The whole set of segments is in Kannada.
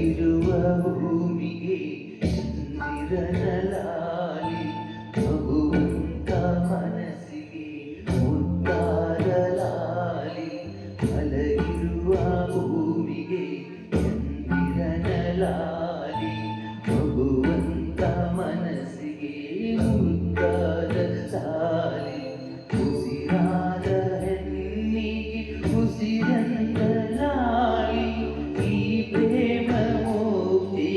ಮಲಗಿರುವ ಭೂಮಿಗೆ ಚಂದಿರನಲಾಲಿ ಮಗುವಂತ ಮನಸ್ಸಿಗೆ ಮುತ್ತಾರಲಾಲಿ ಮಲಗಿರುವ ಭೂಮಿಗೆ ಚಂದಿರನಲಾಲಿ ಮಗುವಂತ ಮನಸ್ಸಿಗೆ ಮುತ್ತಾದ ಲಾಲಿ ಉಸಿರಾದ ಹೆಣ್ಣಿಗೆ ಉಸಿರಂದ ಲಾಲಿ ಈ ಪ್ರೇಮ ಮುಕ್ತಿಗೆ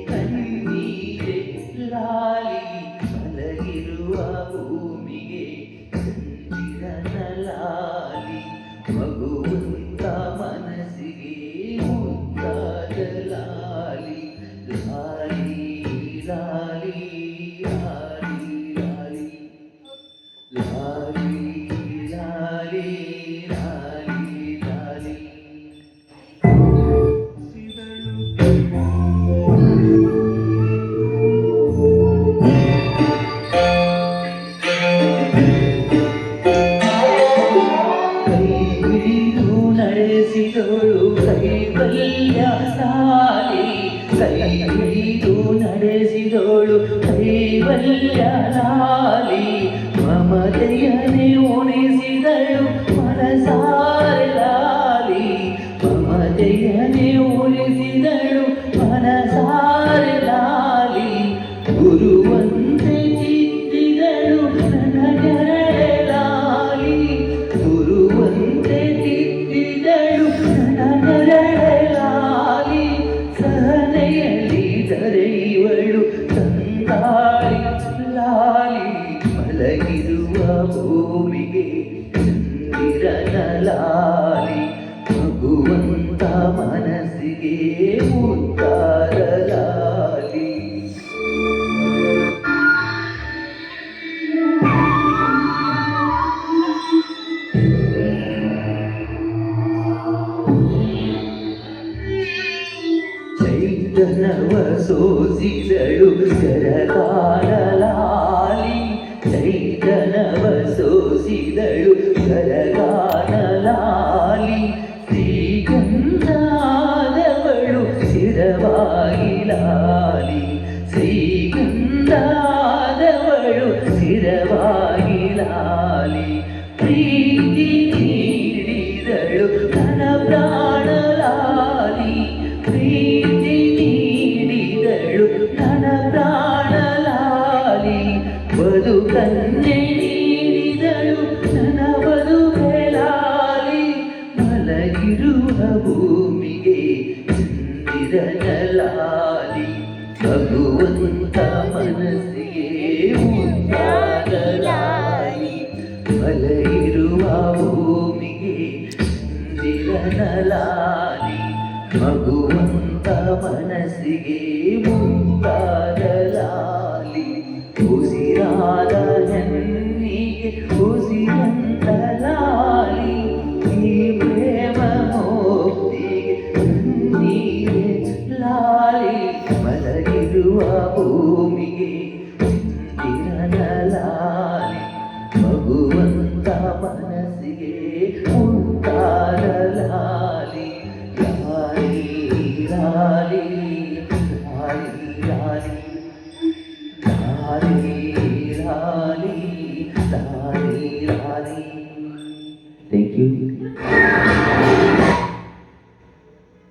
ಕಣ್ಣೀರೆ ಲಾಲಿ ಮಲಗಿರುವ ಭೂಮಿಗೆ ಚಂದಿರನ ಲಾಲಿ ಮಗುವಂತ ಮನಸ್ಸಿಗೆ ಮುದ್ದಾದ ಲಾಲಿ ಲಾಲಿ ಲಾಲಿ ಲಾಲಿ ಲಾಲಿ ಲಾಲಿ ಲಾಲಿ ಲಾಲಿ ಲಾಲಿ ಕೈ ಹಿಡಿದು ನಡೆಸಿದಳು ಕೈವಲ್ಯ ಲಾಲಿ ಕೈ ಹಿಡಿದು ನಡೆಸಿದಳು ಕೈವಲ್ಯ ಲಾಲಿ ಮಮತೆಯನೆ ಉಣಿಸಿದಳು ಮನಸಾರೆ ಲಾಲಿ ಮಮತೆಯನೆ ಉಳಿಸಿದಳು ಮನಸಾರೆ ಲಾಲಿ ಗುರುವಂತೆ ಚಿತ್ತಿದಳು ನನಗರೆ ಲಾಲಿ ಗುರುವಂತೆ ಚಿತ್ತಿದಳು ನನಗರೆ ಲಾಲಿ ಸಹನೆಯಲ್ಲಿ ದರೆಯುವಳು ತಂದಾಳಿ ಲಾಲಿ ಮಲಗಿರುವ ಭೂಮಿಗೆ ಚಂದಿರನ ಲಾಲಿ ಮಗುವಂತ ಮನಸ್ಸಿಗೆ ಮುತ್ತಾರ ಲಾಲಿ ಚೈತನ್ಯವ ಸೋಸಿದಳು ಕರಗಾಲ ಲಾಲಿ ಚೈತನ್ಯವ ಸೋಸಿದಳು ಕರಗಾಲ ಲಾಲಿ ಶ್ರೀಗಂಧಾದವಳು ಸ್ಥಿರವಾಗಿ ಲಾಲಿ ಶ್ರೀಗಂಧಾದವಳು ಸ್ಥಿರವಾಗಿ ಲಾಲಿ ಪ್ರೀತಿ ನೀಡಿದಳು ನನ್ನ ಪ್ರಾಣ ಲಾಲಿ ಪ್ರೀತಿ ನೀಡಿದಳು ನನ್ನ ಪ್ರಾಣ ಲಾಲಿ ಬದುಕನ್ನೇ ನೀಡಿದಳು ನನ್ನ ಬದುಕೆ ಲಾಲಿ ಮಲಗಿರುವ ಭೂಮಿಗೆ ಚಂದಿರನ ಲಾಲಿ ಭಗವಂತ ಮನಸ್ಸಿಗೆ ಮುದ್ದಾದ ಲಾಲಿ ಮಲಗಿರುವ ಭೂಮಿಗೆ ಚಂದಿರನ ಲಾಲಿ ಮಗುವಂತ ಮನಸ್ಸಿಗೆ ಮುದ್ದಾದ ಲಾಲಿ ಉಸಿರಾದ ಹೆಣ್ಣಿಗೆ ಉಸಿರಂತ ಲಾಲಿ ಈ ಪ್ರೇಮ ಮುಕ್ತಿಗೆ ಕಣ್ಣೀರೆ ಲಾಲಿ ಮಲಗಿರುವ ಭೂಮಿಗೆ ಚಂದಿರನ ಲಾಲಿ ಮಗುವಂತ ಮನಸ್ಸಿಗೆ ಮುದ್ದಾದ ಲಾಲಿ ಲಾಲಿ ಲಾಲಿ ಲಾಲಿ ಲಾಲಿ ಲಾಲಿ ಲಾಲಿ ಲಾಲಿ ಲಾಲಿ. Thank you.